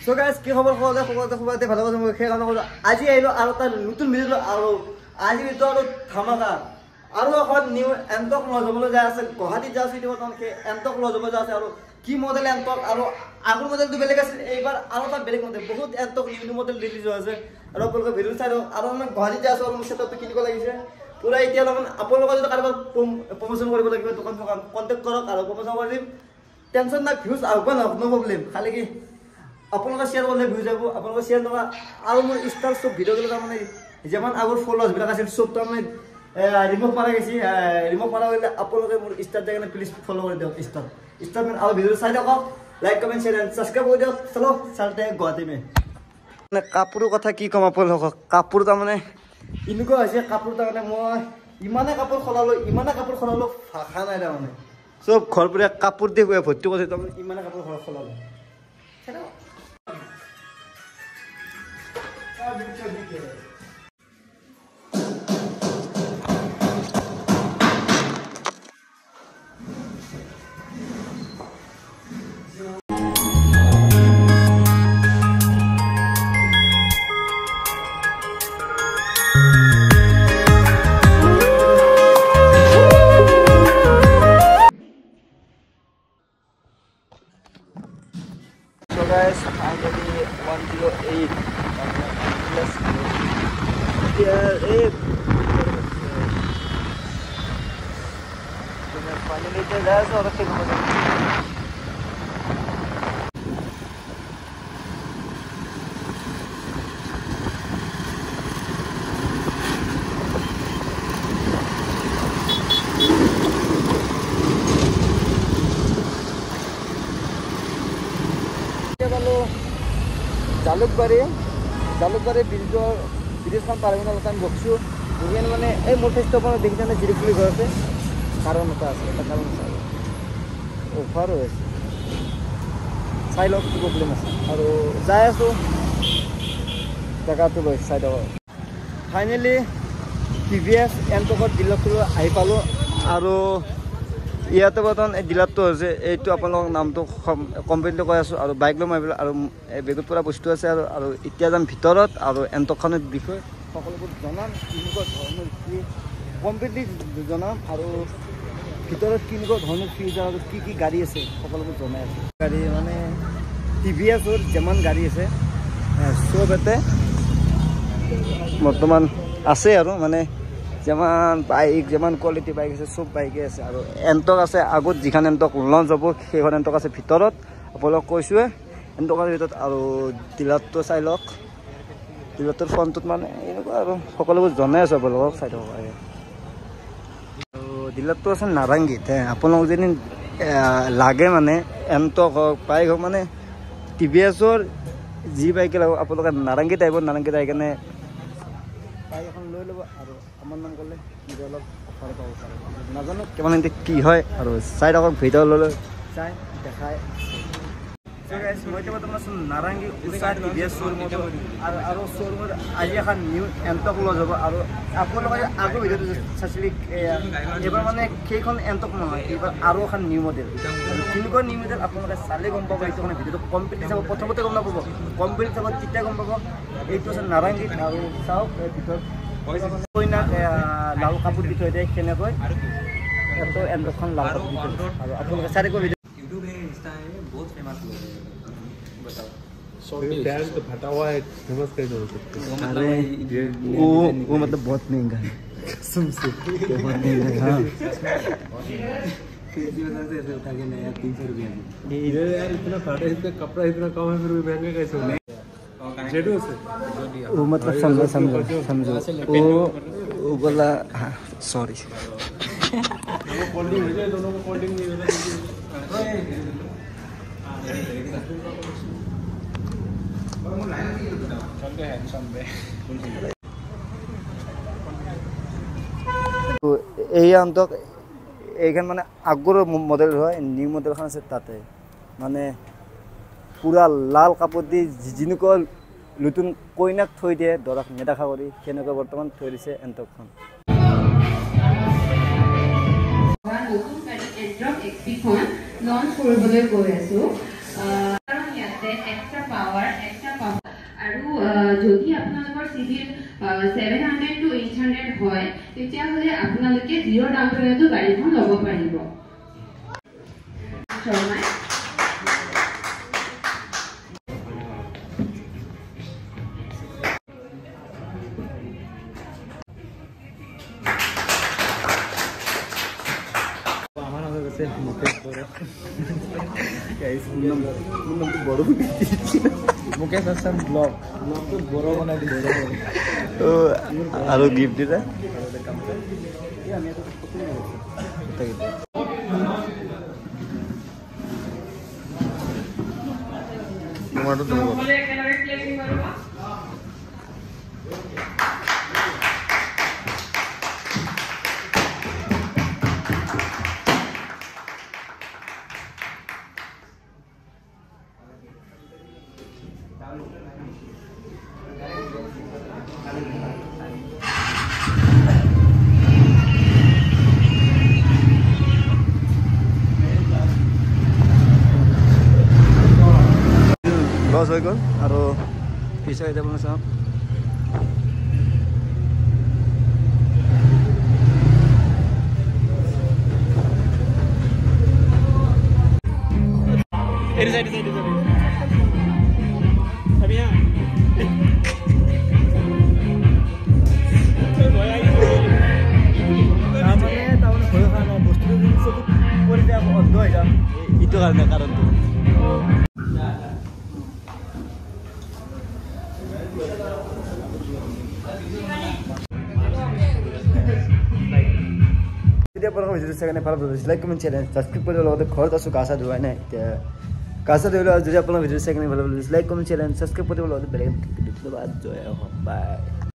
so guys কি খবৰ খবৰতে ভালো কথা মই খেলা নকৰো আজি আইলো আৰু তাৰ নতুন ভিডিও আৰু আজি ভিডিও আৰু ধামাকা আৰু এখন নিউ এন্টক লজবলৈ যায় আছে গুৱাহাটী যাওঁছি দিব তনকে এন্টক লজবলৈ যায় আছে আৰু কি মডেল এন্টক আৰু আগৰ মডেলটো বেলেগ আছিল এইবাৰ আৰু এটা বেলেগ মডেল বহুত এন্টক নিউ মডেল ৰিলিজ হৈ আছে আৰু আপোনালোকে ভিডিও চাই আৰু আমি গুৱাহাটী যাই আছো আৰু সেটআপটো কিনিব লাগিছে পুৰা এতিয়া লগন আপোনালোকে যদি কাৰোবাৰ প্ৰমোশন কৰিব লাগিব দোকান কন্টাক্ট কৰক আৰু প্ৰমোশন কৰিম টেনশন না ভিউজ আগুৱা নহয় নো প্ৰবলেম খালি কি আপোনালোকে শেয়াৰ কৰিলে ভিউ যাব আপোনালোকে শেয়াৰ নকৰা আৰু মোৰ ষ্টাৰ সব ভিডিওগুলো তাৰমানে যেমান আগৰ ফলোৱাৰ্ছ বিলাক আছিল সব তাৰমানে ৰিমুভ কৰা গৈছে ৰিমুভ কৰা হ'লে আপোনালোকে মোৰ ষ্টাৰ জাগানে প্লিজ ফলো কৰি দিয়ক ষ্টাৰ মেন আৰু ভিডিও চাই দিয়ক like comment share and subscribe কৰি দিয়ক চলো চলতে গুৱাহাটী মে মানে কাপোৰৰ কথা কি কম আপোনালোকক কাপোৰ তাৰমানে ইনকো হৈছে কাপোৰ তাৰমানে মই ইমানে কাপোৰ খলালো ভাষা নাই তাৰমানে সব ঘৰ পুৰা কাপোৰ দি ভৰ্তি কৰিছে তাৰমানে ইমানে কাপোৰ খলালো So guys, finally 108 plus here finally the last or the Jalukbari ব্ৰিজখন পাৰ হৈ আমি বহিছোঁ বহিয়ান মানে এই মোৰ টেষ্টৰ পৰা দেখিছেনে জিৰিকুলি ঘৰ আছে কাৰণ এটা আছে অফাৰ হৈ আছে চাই লওক কি প্ৰব্লেম আছে আৰু যাই আছোঁ জেগাটো লৈ চাই দিয়ক ফাইনেলি TVS এণ্টকৰ ডিলাৰটো আহি পালোঁ আৰু ইয়াতে বৰ্তমান এই ডিলাৰটো হৈছে এইটো আপোনালোকক নামটো কমপ্লেইনটো কৈ আছোঁ আৰু বাইক লৈ মই আৰু বেগত পৰা বস্তু আছে আৰু এতিয়া যাম ভিতৰত আৰু এণ্টকখনৰ বিষয়ে সকলোবোৰ জনাম কেনেকুৱা ধৰণৰ কি কমপ্লিটলি জনাম আৰু ভিতৰত কেনেকুৱা ধৰণৰ ফিউচাৰ আৰু কি গাড়ী আছে সকলোবোৰ জনাই আছোঁ গাড়ী মানে TVSৰ যিমান গাড়ী আছে চব ইয়াতে বৰ্তমান আছে আৰু মানে যেমান বাইক যেমান কোৱালিটি বাইক আছে চব বাইকে আছে আৰু এণ্টক আছে আগত যিখন এণ্টক লঞ্চ হ'ব সেইখন এণ্টক আছে ভিতৰত আপোনালোকক কৈছোঁৱে এণ্টকৰ ভিতৰত আৰু ডিলাৰটো চাই লওক ডিলাৰটোৰ ফ্ৰণ্টত মানে এনেকুৱা আৰু সকলোবোৰ জনাই আছোঁ আপোনালোকক চাই থাকক আৰু ডিলাৰটো আছে নাৰেংগীত আপোনালোক যদি লাগে মানে এণ্টক হওক বাইক হওক মানে TVSৰ যি বাইকে লাগিব আপোনালোকে নাৰেংগীত আহিব নাৰেংগীত আহি কেনে বাইক এখন লৈ ল'ব আৰু আমাৰ নাম ক'লে নিজে অলপ অফাৰ পাব পাৰে নাজানো কিমান কি হয় আৰু চাই থাকক ভিডিঅ' লৈ চাই দেখাই মই বৰ্তমান আছোঁ নাৰেংগী উষা TVS শ্ব'ৰুমত আৰু শ্ব'ৰুমত আজি এখন নিউ এণ্টক লৈ যাব আৰু আপোনালোকে আগৰ ভিডিঅ'টো চাইছিলে এইবাৰ মানে সেইখন এণ্টক নহয় এইবাৰ আৰু এখন নিউ মডেল কেনেকুৱা নিউ মডেল আপোনালোকে চালে গম পাব এইটো মানে ভিডিঅ'টো কমপ্লিট চাব প্ৰথমতে গম নাপাব কমপ্লিট চাব তেতিয়া গম পাব এইটো আছে নাৰেংগীত আৰু চাওক ভিতৰত কইনাক লাল কাপোৰ দি থৈ দিয়ে কেনেকৈ এইটো এণ্টকখন লাল কাপোৰ দি থৈ আৰু আপোনালোকে চাই থাকিব ভিডিঅ' यूट्यूब है इंस्टा है बहुत फेमस लोग हैं बताओ ब्रांड तो फटा हुआ है फेमस कैसे हो सकते हैं अरे वो मतलब बहुत महंगा है कसम से बहुत महंगा है हां कैसी वजह से ऐसे उठा के नया 300 रुपए में इधर यार इतना फटा इसका कपड़ा इतना कम है फिर भी महंगा कैसे हो जेडो से वो मतलब समझो वो बोला सॉरी वो कोल्डिंग भेजे दोनों को कोल्डिंग नहीं भेजा এই আন্তক এইখান মানে আগৰ মডেল হয় নিউ মডেলখন আছে তাতে মানে পুৰা লাল কাপোৰ দি যেনেকুৱা নতুন কইনাক থৈ দিয়ে দৰাক নেদেখা কৰি সেনেকুৱা বৰ্তমান থৈ দিছে এণ্টকখন লঞ্চ কৰিবলৈ গৈ আছো কাৰণ ইয়াতে এক্সট্ৰা পাৱাৰ যদি আপোনালোকৰ সিবিল 700 to 800 হয় তেতিয়া হলে আপোনালোকে জিৰ' ডাউন পেমেণ্টত গাড়ীখন ল'ব পাৰিব শৰ্মাই मुकेश हासान ब्लॉग तो बड़ो बना दी और गिफ्ट दिला टमाटो तो লস হৈ গ'ল আৰু পিছে এতিয়া মই চাওঁ itu karena karantina আপোনালোকৰ ভিডিঅ'টো চাই কেনে ভাল লাগিছে লাইক কমেণ্ট শ্বেয়াৰ ছাবস্ক্ৰাইব কৰিব লগতে ঘৰত আছোঁ গা চা ধোৱাই নাই এতিয়া গা চা ধুই লোৱা যদি আপোনালোকৰ ভিডিঅ'টো চাই কেনে ভাল লাগিছে লাইক কমেণ্ট শ্বেয়াৰ ছাবস্ক্ৰাইব কৰিব লগতে বেলেগ ধন্যবাদ জয় বাই